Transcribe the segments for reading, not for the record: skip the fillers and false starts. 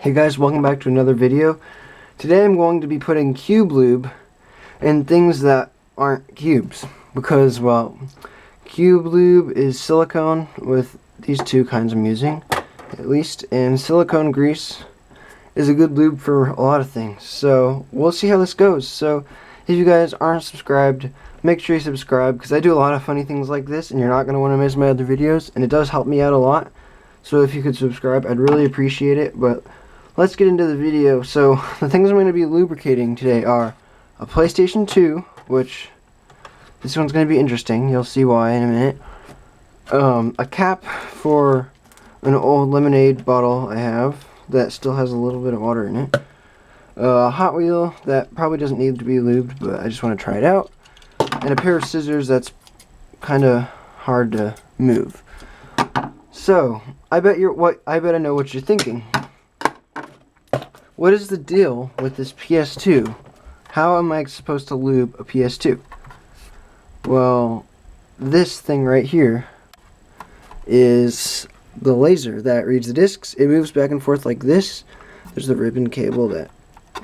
Hey guys, welcome back to another video. Today I'm going to be putting cube lube in things that aren't cubes because, well, cube lube is silicone with these two kinds I'm using, at least, and silicone grease is a good lube for a lot of things. So we'll see how this goes. So if you guys aren't subscribed, make sure you subscribe because I do a lot of funny things like this and you're not going to want to miss my other videos, and it does help me out a lot. So if you could subscribe, I'd really appreciate it. But let's get into the video. So the things I'm going to be lubricating today are a PlayStation 2, which this one's going to be interesting. You'll see why in a minute. A cap for an old lemonade bottle I have that still has a little bit of water in it. A Hot Wheel that probably doesn't need to be lubed, but I just want to try it out. And a pair of scissors that's kind of hard to move. So I bet I know what you're thinking. What is the deal with this PS2? How am I supposed to lube a PS2? Well, this thing right here is the laser that reads the discs. It moves back and forth like this. There's the ribbon cable that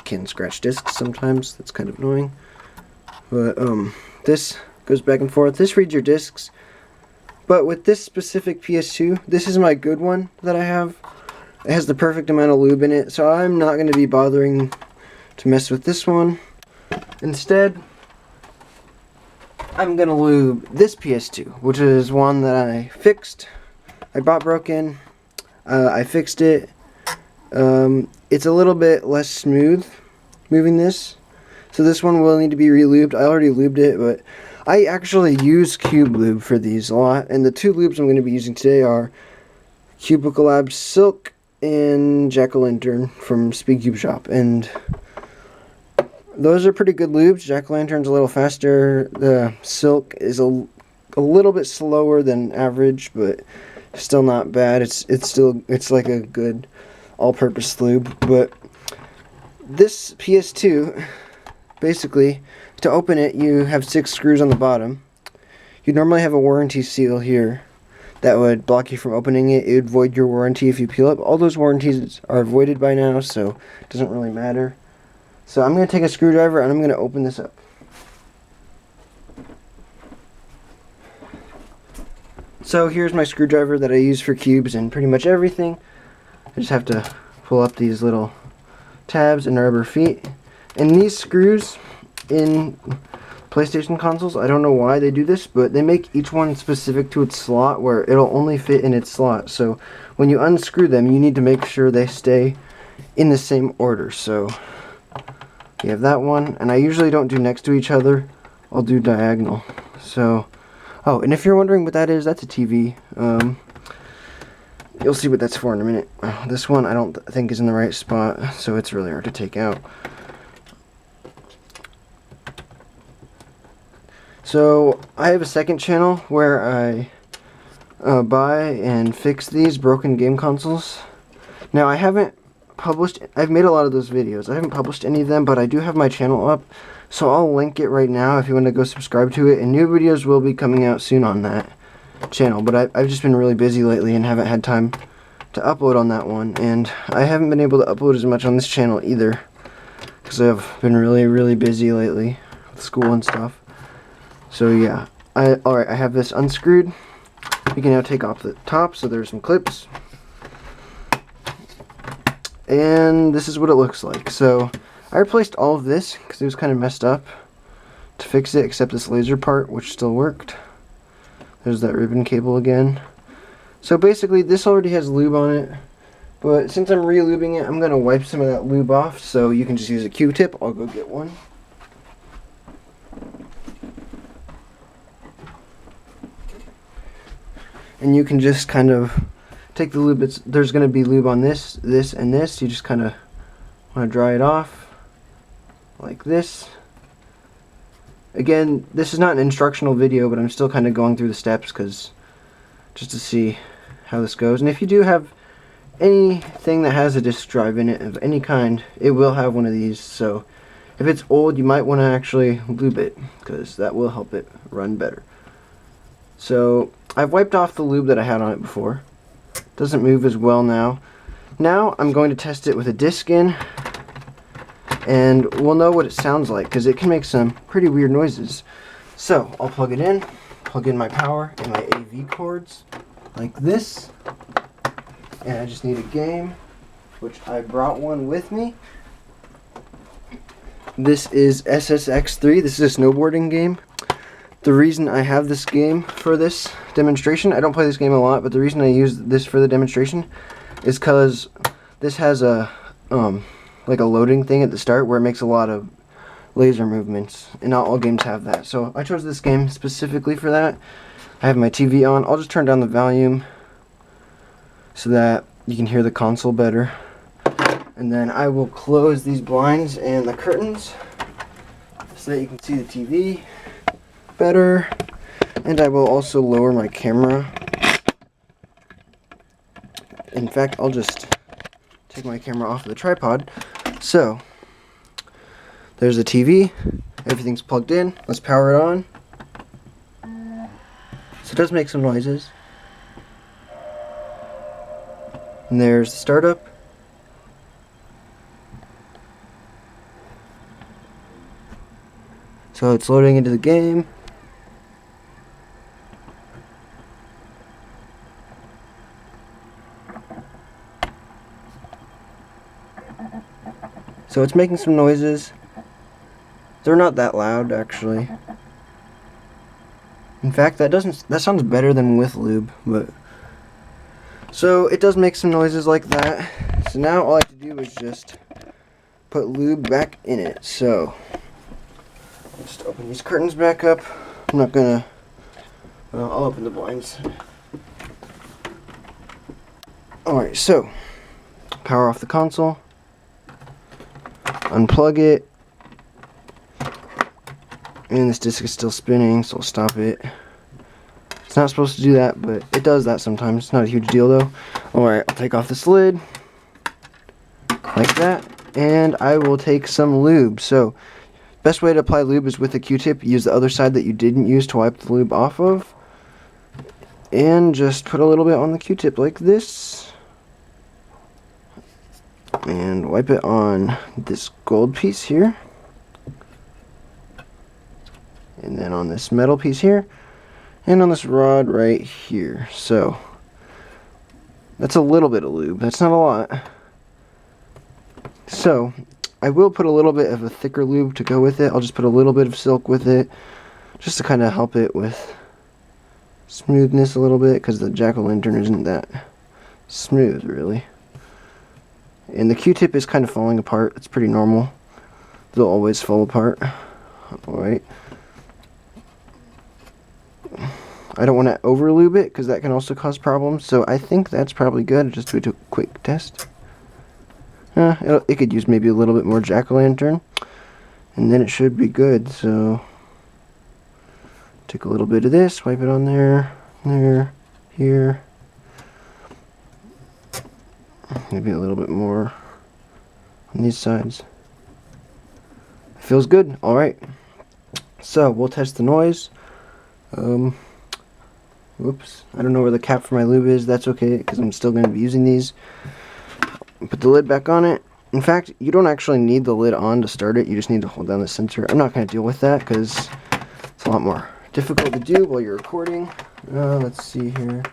can scratch discs sometimes. That's kind of annoying. But this goes back and forth. This reads your discs. But with this specific PS2, this is my good one that I have. It has the perfect amount of lube in it, so I'm not going to be bothering to mess with this one. Instead, I'm going to lube this PS2, which is one that I fixed. I bought broken. I fixed it. It's a little bit less smooth moving this, so this one will need to be re-lubed. I already lubed it, but I actually use cube lube for these a lot, and the two lubes I'm going to be using today are Cubicle Labs Silk and Jack-o'-lantern from Speedcubeshop, and those are pretty good lubes. Jack-o'-lantern's a little faster. The Silk is a little bit slower than average, but still not bad. It's like a good all-purpose lube. But this PS2, basically, to open it, you have 6 screws on the bottom. You normally have a warranty seal here that would block you from opening it. It would void your warranty if you peel it. All those warranties are voided by now, so it doesn't really matter. So I'm going to take a screwdriver and I'm going to open this up. So here's my screwdriver that I use for cubes and pretty much everything. I just have to pull up these little tabs and rubber feet. And these screws in PlayStation consoles, I don't know why they do this, but they make each one specific to its slot where it'll only fit in its slot. So when you unscrew them, you need to make sure they stay in the same order. So you have that one, and I usually don't do next to each other. I'll do diagonal. So, oh, and if you're wondering what that is, that's a TV. You'll see what that's for in a minute. This one I don't think is in the right spot, so it's really hard to take out. So I have a second channel where I buy and fix these broken game consoles. Now I've made a lot of those videos. I haven't published any of them, but I do have my channel up, so I'll link it right now if you want to go subscribe to it, and new videos will be coming out soon on that channel. But I've just been really busy lately and haven't had time to upload on that one, and I haven't been able to upload as much on this channel either because I've been really busy lately with school and stuff. So yeah, alright, I have this unscrewed. We can now take off the top, so there's some clips. And this is what it looks like. So I replaced all of this because it was kind of messed up to fix it, except this laser part, which still worked. There's that ribbon cable again. So basically this already has lube on it, but since I'm re-lubing it, I'm going to wipe some of that lube off, so you can just use a Q-tip. I'll go get one. And you can just kind of take the lube. There's going to be lube on this, this, and this. You just kind of want to dry it off like this. Again, this is not an instructional video, but I'm still kind of going through the steps just to see how this goes. And if you do have anything that has a disk drive in it of any kind, it will have one of these. So if it's old, you might want to actually lube it because that will help it run better. So I've wiped off the lube that I had on it before. Doesn't move as well now. Now I'm going to test it with a disc in, and we'll know what it sounds like because it can make some pretty weird noises. So I'll plug it in, plug in my power and my AV cords like this, and I just need a game, which I brought one with me. This is SSX3. This is a snowboarding game. The reason I have this game for this demonstration, I don't play this game a lot, but the reason I use this for the demonstration is because this has a like a loading thing at the start where it makes a lot of laser movements, and not all games have that. So I chose this game specifically for that. I have my TV on. I'll just turn down the volume so that you can hear the console better. And then I will close these blinds and the curtains so that you can see the TV better. And I will also lower my camera. In fact, I'll just take my camera off of the tripod. So, there's the TV. Everything's plugged in. Let's power it on. So it does make some noises. And there's the startup. So it's loading into the game. So it's making some noises. They're not that loud, actually. In fact, that sounds better than with lube, but so it does make some noises like that. So now all I have to do is just put lube back in it. So just open these curtains back up. I'm not gonna, well, I'll open the blinds. Alright, so power off the console, unplug it, and this disc is still spinning, so I'll stop it. It's not supposed to do that, but it does that sometimes. It's not a huge deal though. Alright, I'll take off this lid like that, and I will take some lube. So best way to apply lube is with a Q-tip. Use the other side that you didn't use to wipe the lube off of, and just put a little bit on the Q-tip like this, and wipe it on this gold piece here, and then on this metal piece here, and on this rod right here. So that's a little bit of lube. That's not a lot. So I will put a little bit of a thicker lube to go with it. I'll just put a little bit of silk with it, just to kind of help it with smoothness a little bit, because the jack-o'-lantern isn't that smooth, really. And the Q-tip is kind of falling apart. It's pretty normal. They'll always fall apart. Alright. I don't want to over-lube it, because that can also cause problems. So I think that's probably good. Just do a quick test. It could use maybe a little bit more jack-o'-lantern, and then it should be good. So take a little bit of this, wipe it on there, here, maybe a little bit more on these sides. It feels good. Alright, so we'll test the noise. Whoops, I don't know where the cap for my lube is. That's okay, because I'm still going to be using these. Put the lid back on it. In fact, you don't actually need the lid on to start it. You just need to hold down the sensor. I'm not going to deal with that because it's a lot more difficult to do while you're recording. Let's see here.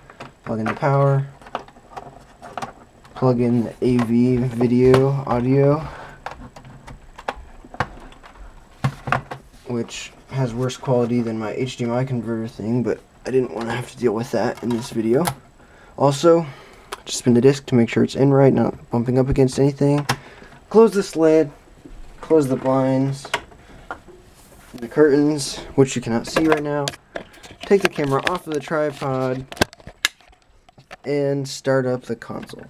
Plug in the power. Plug in the AV video audio, which has worse quality than my HDMI converter thing, but I didn't want to have to deal with that in this video. Also, just spin the disc to make sure it's in right, not bumping up against anything. Close this lid, close the blinds, the curtains, which you cannot see right now. Take the camera off of the tripod and start up the console.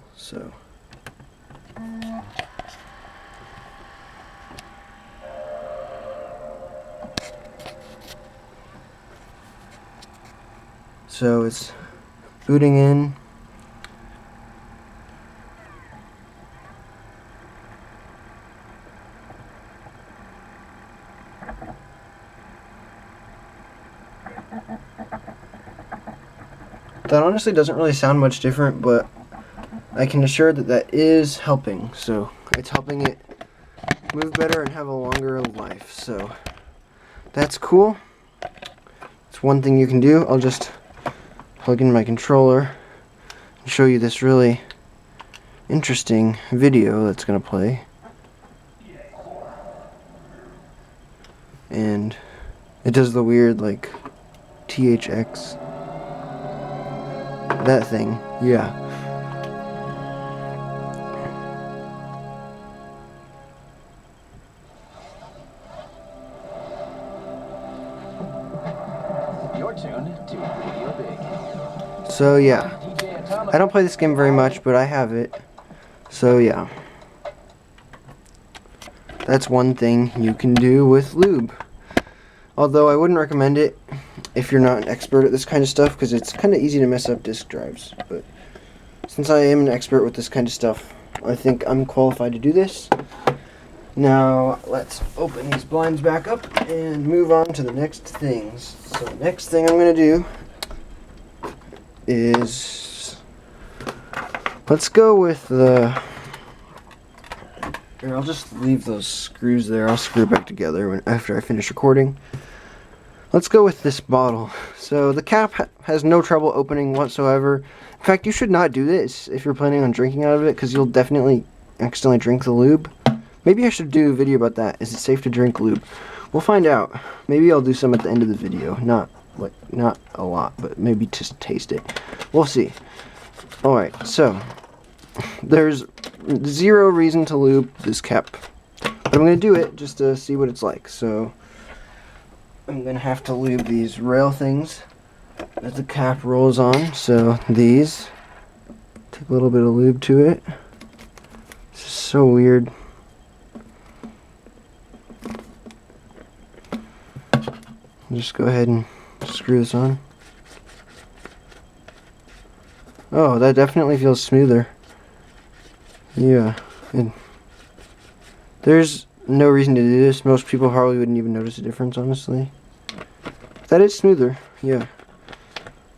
So it's booting in. That honestly doesn't really sound much different, but I can assure that that is helping. So it's helping it move better and have a longer life. So that's cool. It's one thing you can do. I'll just plug in my controller and show you this really interesting video that's going to play. And it does the weird, like, THX. That thing, yeah. You're tuned to Video Big. So, yeah. I don't play this game very much, but I have it. So, yeah. That's one thing you can do with Lube. Although I wouldn't recommend it if you're not an expert at this kind of stuff, because it's kind of easy to mess up disk drives. But since I am an expert with this kind of stuff, I think I'm qualified to do this. Now, let's open these blinds back up and move on to the next things. So the next thing I'm going to do is, let's go with the, here, I'll just leave those screws there. I'll screw it back together after I finish recording. Let's go with this bottle. So the cap has no trouble opening whatsoever. In fact, you should not do this if you're planning on drinking out of it, because you'll definitely accidentally drink the lube. Maybe I should do a video about that. Is it safe to drink lube? We'll find out. Maybe I'll do some at the end of the video. Not a lot, but maybe just taste it. We'll see. Alright, so there's zero reason to lube this cap, but I'm going to do it just to see what it's like. So I'm going to have to lube these rail things that the cap rolls on. So these, take a little bit of lube to it. This is so weird. Just go ahead and screw this on. Oh, that definitely feels smoother. Yeah, and there's no reason to do this. Most people probably wouldn't even notice a difference, honestly. That is smoother, yeah.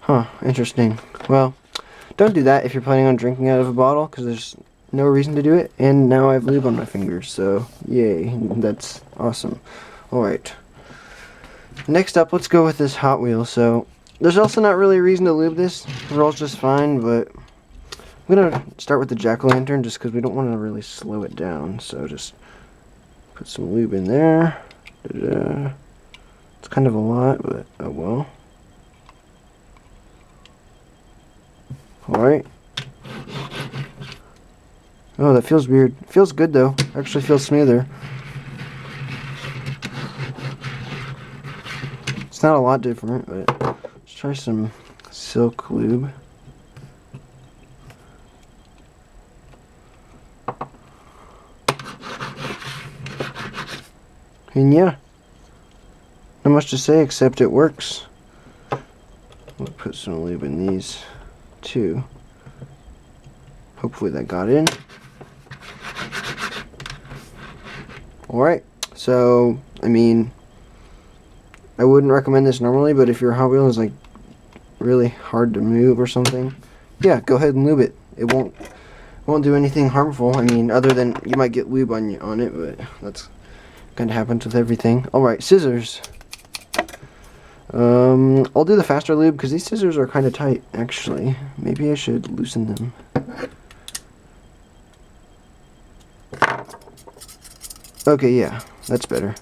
Huh, interesting. Well, don't do that if you're planning on drinking out of a bottle, because there's no reason to do it. And now I have lube on my fingers, so yay, that's awesome. Alright. Next up, let's go with this Hot Wheel. So, there's also not really a reason to lube this. It rolls just fine, but I'm going to start with the jack-o'-lantern just because we don't want to really slow it down. So, just put some lube in there. Da-da. It's kind of a lot, but oh well. Alright. Oh, that feels weird. It feels good, though. Actually feels smoother. It's not a lot different, but let's try some silk lube. And yeah, not much to say except it works. We'll put some lube in these too. Hopefully that got in. Alright, so I mean, I wouldn't recommend this normally, but if your Hot Wheel is like really hard to move or something, yeah, go ahead and lube it. It won't do anything harmful. I mean, other than you might get lube on it, but that's kind of happens with everything. Alright, scissors. I'll do the faster lube because these scissors are kind of tight, actually. Maybe I should loosen them. Okay, yeah, that's better.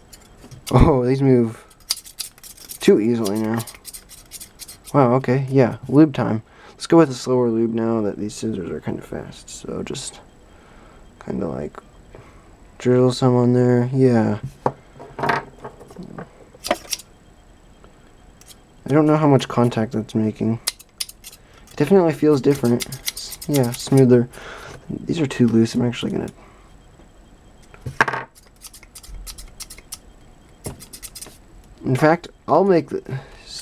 Oh, these move too easily now. Wow, okay, yeah, lube time. Let's go with a slower lube now that these scissors are kind of fast. So just kind of like drizzle some on there. Yeah. I don't know how much contact that's making. It definitely feels different. Yeah, smoother. These are too loose. I'm actually gonna... In fact, I'll make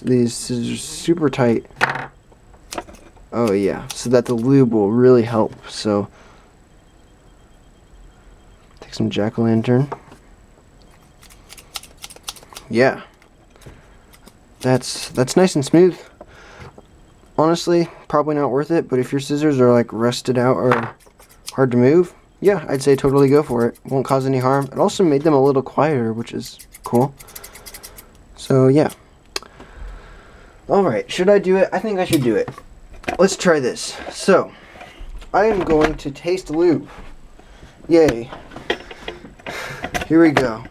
these scissors super tight. Oh yeah, so that the lube will really help. So take some jack-o'-lantern. Yeah. That's nice and smooth. honestly, probably not worth it, but if your scissors are like rusted out or hard to move, yeah, I'd say totally go for it. Won't cause any harm. It also made them a little quieter, which is cool. So yeah. Alright, should I do it? I think I should do it. Let's try this. So, I am going to taste lube. Yay. Here we go.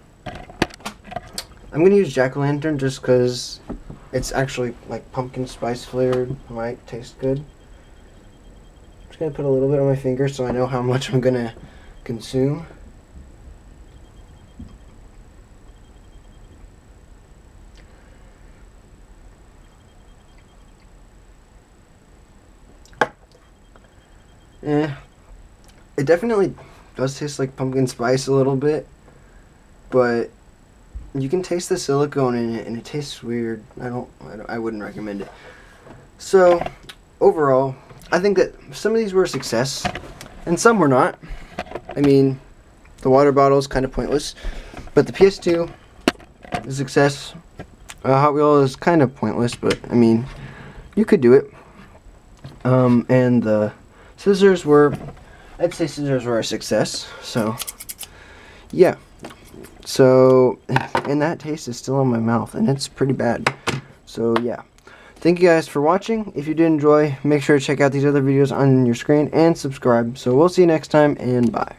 I'm going to use jack-o'-lantern just because it's actually like pumpkin spice flavored. Might taste good. I'm just going to put a little bit on my finger so I know how much I'm going to consume. It definitely does taste like pumpkin spice a little bit, but you can taste the silicone in it and it tastes weird. I wouldn't recommend it. So overall, I think that some of these were a success and some were not. I mean, the water bottle is kind of pointless, but the PS2 is a success. Hot Wheel is kind of pointless, but I mean, you could do it. And the scissors were, I'd say scissors were a success. So yeah. So, and that taste is still in my mouth, and it's pretty bad. So yeah. Thank you guys for watching. If you did enjoy, make sure to check out these other videos on your screen and subscribe. So we'll see you next time, and bye.